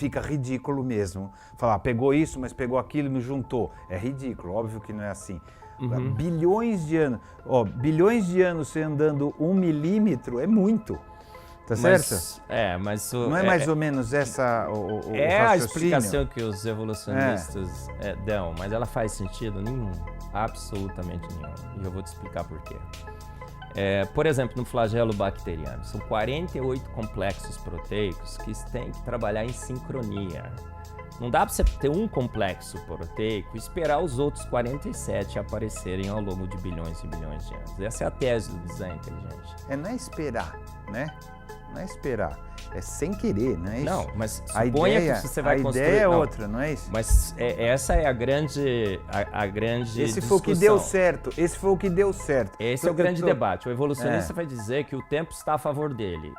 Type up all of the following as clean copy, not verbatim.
fica ridículo mesmo. Falar, pegou isso, mas pegou aquilo e me juntou. É ridículo, óbvio que não é assim. Bilhões de anos, bilhões de anos você andando 1 milímetro é muito. Tá certo? Não é mais ou menos essa o raciocínio? A explicação que os evolucionistas dão, mas ela faz sentido nenhum, absolutamente nenhum. E eu vou te explicar por quê. Por exemplo, no flagelo bacteriano, são 48 complexos proteicos que têm que trabalhar em sincronia. Não dá para você ter um complexo proteico e esperar os outros 47 aparecerem ao longo de bilhões e bilhões de anos. Essa é a tese do design inteligente. Não é esperar, né? Não é esperar, é sem querer, não é isso? Não, mas suponha que você vai construir... A ideia é outra, não é isso? Mas essa é a grande Esse discussão. foi o que deu certo, esse foi o que deu certo. Esse é o grande debate. O evolucionista vai dizer que o tempo está a favor dele.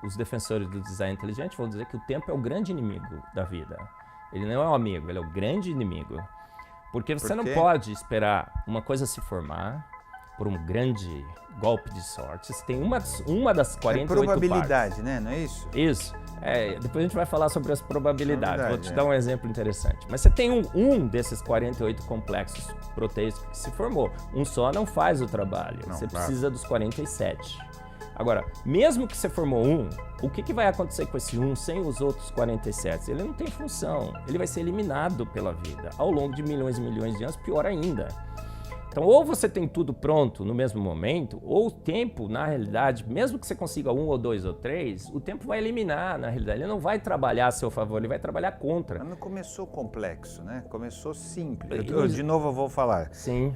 Os defensores do design inteligente vão dizer que o tempo é o grande inimigo da vida. Ele não é um amigo, ele é o grande inimigo. Porque você não pode esperar uma coisa se formar por um grande golpe de sorte. Você tem uma das 48 probabilidade, partes. né? Não é isso? Isso. Depois a gente vai falar sobre as probabilidades. Vou te dar um exemplo interessante. Mas você tem um desses 48 complexos proteicos que se formou. Um só não faz o trabalho. Você precisa dos 47. Agora, mesmo que você formou o que vai acontecer com esse sem os outros 47? Ele não tem função. Ele vai ser eliminado pela vida ao longo de milhões e milhões de anos, pior ainda. Então, ou você tem tudo pronto no mesmo momento, ou o tempo, na realidade, mesmo que você consiga 1 ou 2 ou 3, o tempo vai eliminar, na realidade. Ele não vai trabalhar a seu favor, ele vai trabalhar contra. Mas não começou complexo, né? Começou simples. De novo eu vou falar. Sim.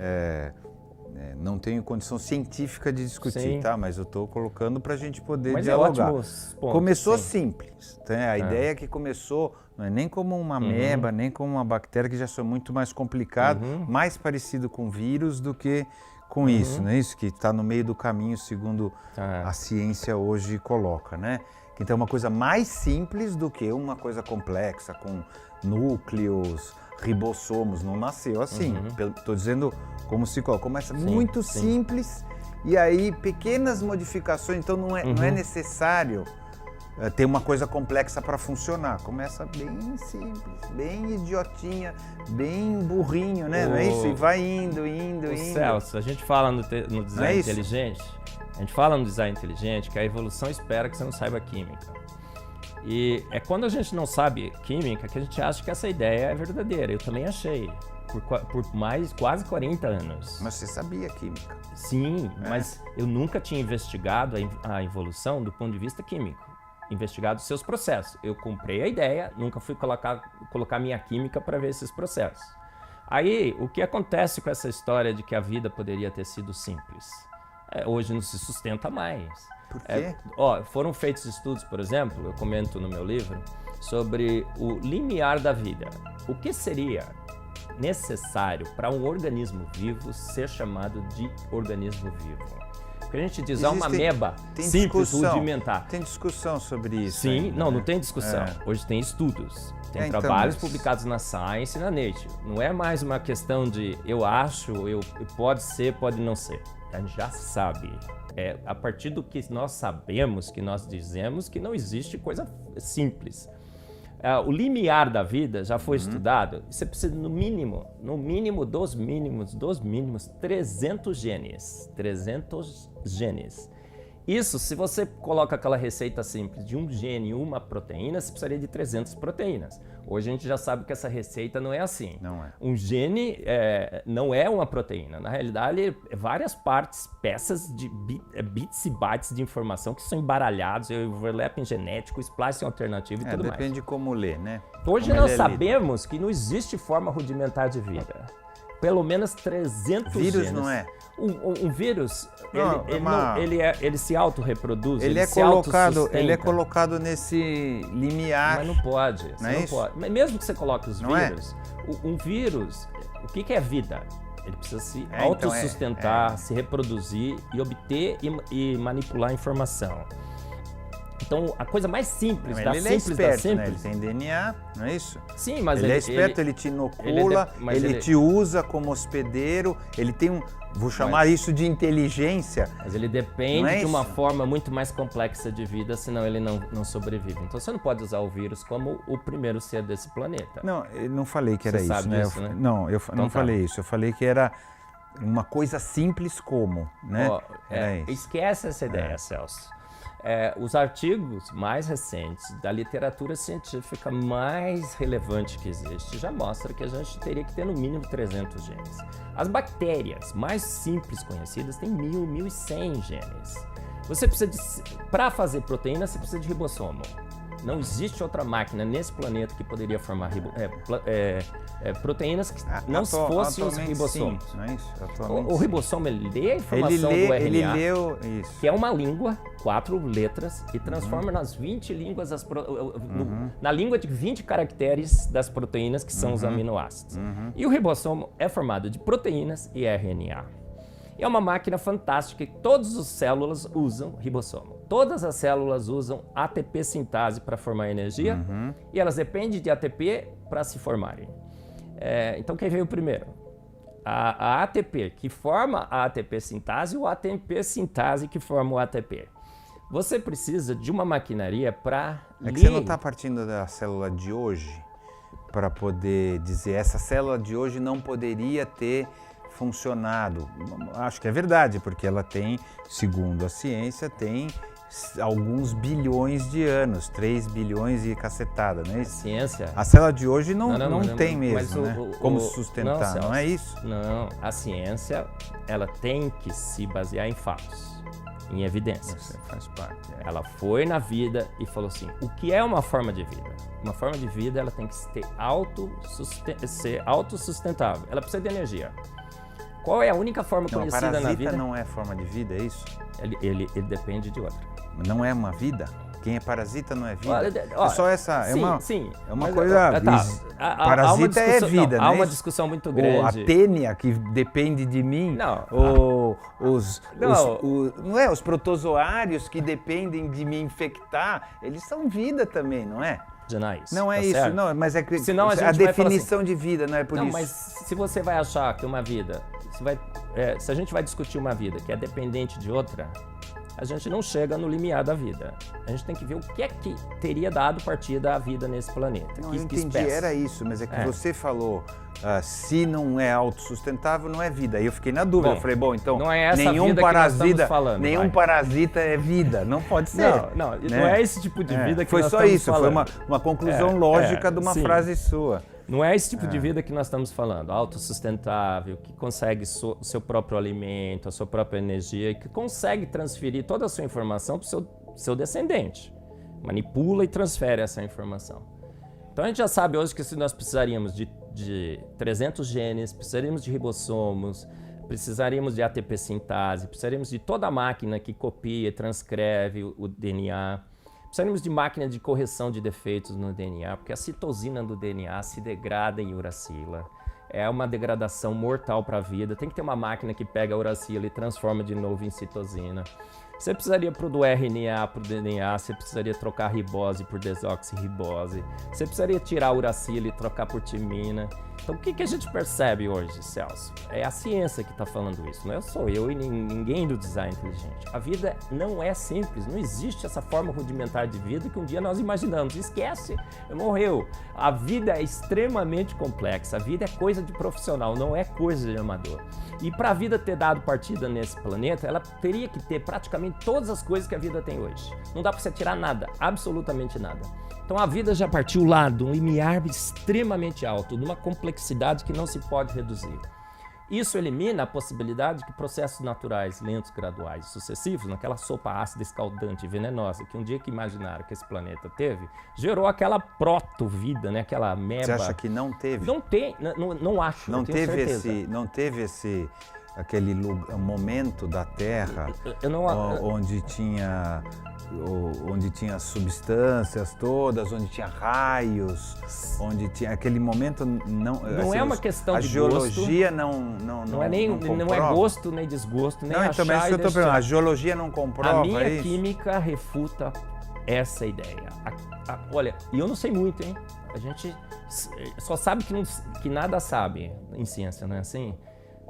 Não tenho condição científica de discutir, Sim. Tá? Mas eu estou colocando para a gente poder Mas dialogar. Pontos, começou sim. simples. A ideia é que começou, não é nem como uma ameba, nem como uma bactéria, que já são muito mais complicado, mais parecido com vírus do que com isso, não é isso? Que está no meio do caminho, segundo a ciência hoje coloca, né? Então é uma coisa mais simples do que uma coisa complexa, com núcleos, ribossomos, não nasceu assim. Estou dizendo como se começa muito simples e aí pequenas modificações, então não é necessário ter uma coisa complexa para funcionar. Começa bem simples, bem idiotinha, bem burrinho, né? Não é isso? E vai indo. Celso, a gente fala no design inteligente, que a evolução espera que você não saiba química. E é quando a gente não sabe química que a gente acha que essa ideia é verdadeira. Eu também achei, por quase 40 anos. Mas você sabia química? Sim, mas eu nunca tinha investigado a evolução do ponto de vista químico. Investigado os seus processos. Eu comprei a ideia, nunca fui colocar minha química para ver esses processos. Aí, o que acontece com essa história de que a vida poderia ter sido simples? Hoje não se sustenta mais. Por quê? Foram feitos estudos, por exemplo, eu comento no meu livro, sobre o limiar da vida. O que seria necessário para um organismo vivo ser chamado de organismo vivo? Porque a gente diz, uma ameba simples, rudimentar. Tem discussão sobre isso. Sim, não tem discussão. Hoje tem estudos, tem trabalhos publicados na Science e na Nature. Não é mais uma questão de eu acho, pode ser, pode não ser. A gente já sabe. É a partir do que nós sabemos, que nós dizemos que não existe coisa simples. O limiar da vida já foi estudado. Você precisa, no mínimo dos mínimos, 300 genes. 300 genes. Isso, se você coloca aquela receita simples de um gene e uma proteína, você precisaria de 300 proteínas. Hoje a gente já sabe que essa receita não é assim. Não é. Um gene não é uma proteína. Na realidade, é várias partes, peças de bits e bytes de informação que são embaralhados, overlapping genético, splicing alternativo e tudo mais. Depende de como ler, né? Hoje nós sabemos que não existe forma rudimentar de vida. Pelo menos 300 vírus genes. Não é? Um vírus, ele se autorreproduz, ele é colocado nesse limiar. Mas não pode. Pode. Mas mesmo que você coloque os vírus, um vírus, o que é vida? Ele precisa se autossustentar, se reproduzir e obter e manipular informação. Então, a coisa mais simples, Ele da é simples esperto, da simples. né? Ele tem DNA, não é isso? Sim, mas ele é esperto, ele te inocula, ele te usa como hospedeiro, ele tem um... Vou chamar isso de inteligência. Mas ele depende de uma forma muito mais complexa de vida, senão ele não sobrevive. Então você não pode usar o vírus como o primeiro ser desse planeta. Não, eu não falei que era Você isso, sabe né? disso, né? Não, eu Então não falei isso. Eu falei que era uma coisa simples como, né? Esquece essa ideia, Celso. Os artigos mais recentes da literatura científica mais relevante que existe já mostra que a gente teria que ter no mínimo 300 genes. As bactérias mais simples conhecidas têm 1.100 genes. Você precisa para fazer proteína, você precisa de ribossomo. Não existe outra máquina nesse planeta que poderia formar proteínas que não fossem os ribossomos. Sim, não é isso? O ribossomo ele lê a informação do RNA, ele leu isso. que é uma língua, 4 letras, e transforma nas 20 línguas, na língua de 20 caracteres das proteínas, que são os aminoácidos. E o ribossomo é formado de proteínas e RNA. É uma máquina fantástica que todas as células usam ribossomo. Todas as células usam ATP sintase para formar energia e elas dependem de ATP para se formarem. Então quem veio primeiro? A ATP que forma a ATP sintase ou a ATP sintase que forma o ATP. Você precisa de uma maquinaria para ler... É que você não está partindo da célula de hoje para poder dizer essa célula de hoje não poderia ter funcionado. Acho que é verdade, porque ela tem, segundo a ciência, tem alguns bilhões de anos, 3 bilhões e cacetada, não é isso? Ciência? A célula de hoje não tem mesmo, né? Como sustentar, não é isso? Não, a ciência, ela tem que se basear em fatos, em evidências. Você faz parte. Ela foi na vida e falou assim, o que é uma forma de vida? Uma forma de vida, ela tem que ser autossustentável, ela precisa de energia. Qual é a única forma conhecida na vida? Parasita não é forma de vida, é isso? Ele depende de outra. Não é uma vida? Quem é parasita não é vida? Olha, é só essa, sim, é uma coisa... Parasita é vida, né? Há uma discussão muito grande. Ou a tênia, que depende de mim. Os protozoários que dependem de me infectar, eles são vida também, não é? Não é isso, certo? não, mas é que senão a definição de vida não é por isso. Mas se você vai achar que uma vida, se a gente vai discutir uma vida que é dependente de outra, a gente não chega no limiar da vida. A gente tem que ver o que é que teria dado partida à vida nesse planeta. Não, eu entendi, era isso, mas é que você falou, se não é autossustentável, não é vida. Aí eu fiquei na dúvida, eu falei, bom, então não é essa nenhum vida parasita, que nós estamos falando, nenhum parasita é vida, não pode ser. Não é esse tipo de vida que nós estamos falando. Foi só isso, foi uma conclusão lógica de uma frase sua. Não é esse tipo de vida que nós estamos falando, autossustentável, que consegue o seu próprio alimento, a sua própria energia e que consegue transferir toda a sua informação para o seu descendente. Manipula e transfere essa informação. Então a gente já sabe hoje que se nós precisaríamos de 300 genes, precisaríamos de ribossomos, precisaríamos de ATP sintase, precisaríamos de toda a máquina que copia e transcreve o DNA. Precisaríamos de máquina de correção de defeitos no DNA, porque a citosina do DNA se degrada em uracila. É uma degradação mortal para a vida. Tem que ter uma máquina que pega a uracila e transforma de novo em citosina. Você precisaria do RNA para o DNA, você precisaria trocar ribose por desoxirribose. Você precisaria tirar a uracila e trocar por timina. Então o que a gente percebe hoje, Celso? É a ciência que está falando isso, não sou eu e ninguém do design inteligente. A vida não é simples, não existe essa forma rudimentar de vida que um dia nós imaginamos. Esquece, morreu. A vida é extremamente complexa, a vida é coisa de profissional, não é coisa de amador. E para a vida ter dado partida nesse planeta, ela teria que ter praticamente todas as coisas que a vida tem hoje. Não dá para você tirar nada, absolutamente nada. Então a vida já partiu lá de um limiar extremamente alto, de uma complexidade que não se pode reduzir. Isso elimina a possibilidade de que processos naturais, lentos, graduais e sucessivos, naquela sopa ácida, escaldante e venenosa, que um dia que imaginaram que esse planeta teve, gerou aquela proto-vida, né? Aquela ameba. Você acha que não teve? Não tem, não acho, não teve aquele momento da Terra onde tinha substâncias todas, onde tinha raios, onde tinha aquele momento não assim, é uma questão de gosto. A geologia não é gosto nem desgosto, nem não, achar então, mas isso eu estou perguntando, a geologia não comprova a minha isso? química refuta essa ideia. Olha, e eu não sei muito, hein? A gente só sabe que nada sabe em ciência, não é assim?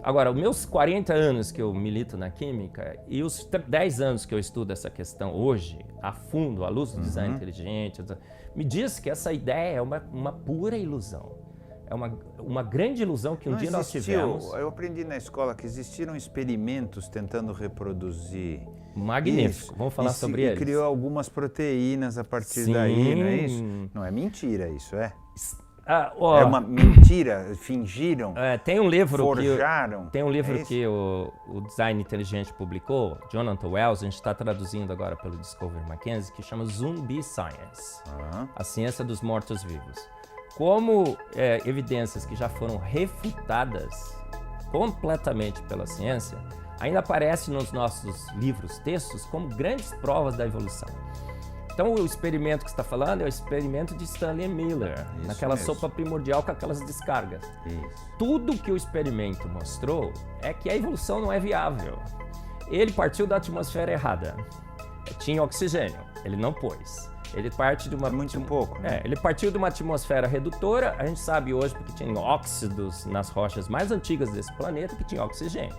Agora, os meus 40 anos que eu milito na química e os 10 anos que eu estudo essa questão hoje, a fundo, à luz do design inteligente, me diz que essa ideia é uma pura ilusão. É uma grande ilusão que um dia nós tivemos. Eu aprendi na escola que existiram experimentos tentando reproduzir. Magnífico, isso, vamos falar sobre eles. E criou algumas proteínas a partir daí, não é isso? Não é mentira isso, é? É uma mentira, fingiram, tem um livro forjaram. Tem um livro que o Design Inteligente publicou, Jonathan Wells, a gente está traduzindo agora pelo Discovery Mackenzie, que chama Zombie Science, a ciência dos mortos-vivos. Como evidências que já foram refutadas completamente pela ciência, ainda aparecem nos nossos livros, textos, como grandes provas da evolução. Então, o experimento que você está falando é o experimento de Stanley Miller, naquela sopa primordial com aquelas descargas. Tudo que o experimento mostrou é que a evolução não é viável. Ele partiu da atmosfera errada. Tinha oxigênio, ele não pôs. Ele parte de uma... muito pouco, né? Ele partiu de uma atmosfera redutora, a gente sabe hoje porque tinha óxidos nas rochas mais antigas desse planeta que tinha oxigênio.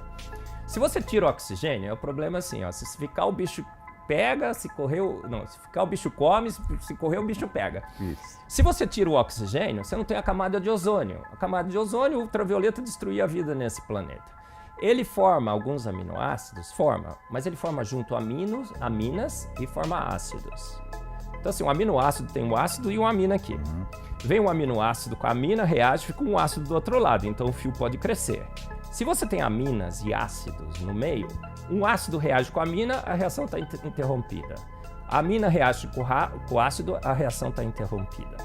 Se você tira o oxigênio, o problema é assim, se ficar o bicho pega, se ficar o bicho come, se correr o bicho pega. Isso. Se você tira o oxigênio, você não tem a camada de ozônio. A camada de ozônio ultravioleta destruía a vida nesse planeta. Ele forma alguns aminoácidos, mas ele forma junto aminas e forma ácidos. Então assim, um aminoácido tem um ácido e uma amina aqui. Vem um aminoácido com a amina, reage, fica um ácido do outro lado, então o fio pode crescer. Se você tem aminas e ácidos no meio, um ácido reage com a amina, a reação está interrompida. A amina reage com o ácido, a reação está interrompida.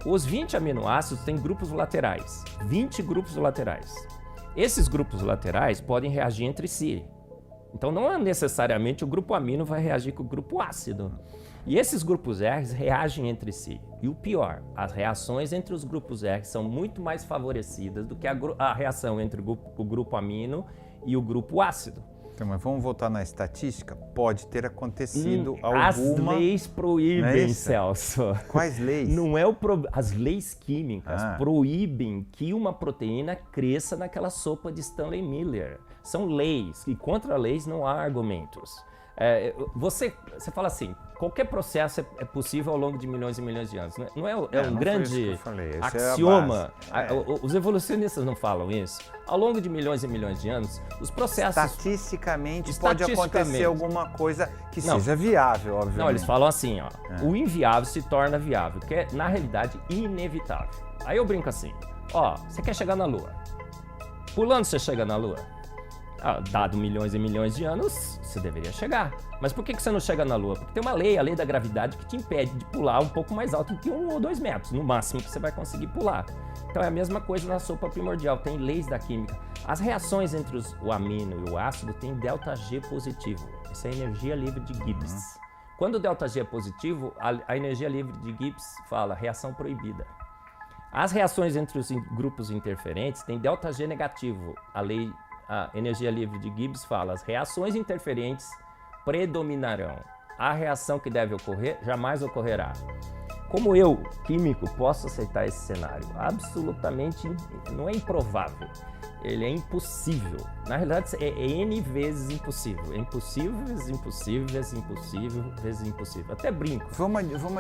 Os 20 aminoácidos têm grupos laterais, 20 grupos laterais. Esses grupos laterais podem reagir entre si. Então não é necessariamente o grupo amino vai reagir com o grupo ácido. E esses grupos R reagem entre si. E o pior, as reações entre os grupos R são muito mais favorecidas do que a reação entre o grupo amino e o grupo ácido. Então, mas vamos voltar na estatística? Pode ter acontecido alguma... As leis proíbem, Celso. Quais leis? Não é As leis químicas proíbem que uma proteína cresça naquela sopa de Stanley Miller. São leis, e contra leis não há argumentos. Você fala assim, qualquer processo é possível ao longo de milhões e milhões de anos. Não é um grande axioma. Os evolucionistas não falam isso. Ao longo de milhões e milhões de anos, os processos... Estatisticamente pode acontecer alguma coisa que seja viável, obviamente. Não, eles falam assim, o inviável se torna viável, que é, na realidade, inevitável. Aí eu brinco assim, você quer chegar na Lua. Pulando você chega na Lua. Dado milhões e milhões de anos, você deveria chegar. Mas por que você não chega na Lua? Porque tem uma lei, a lei da gravidade, que te impede de pular um pouco mais alto do que 1 ou 2 metros, no máximo que você vai conseguir pular. Então é a mesma coisa na sopa primordial, tem leis da química. As reações entre o amino e o ácido têm ΔG positivo. Isso é energia livre de Gibbs. Quando o ΔG é positivo, a energia livre de Gibbs fala reação proibida. As reações entre os grupos interferentes têm ΔG negativo. A energia livre de Gibbs fala, as reações interferentes predominarão. A reação que deve ocorrer jamais ocorrerá. Como eu, químico, posso aceitar esse cenário? Absolutamente não é improvável. Ele é impossível. Na realidade, é N vezes impossível. É impossível, vezes impossível, vezes impossível, vezes impossível. Até brinco. Vamos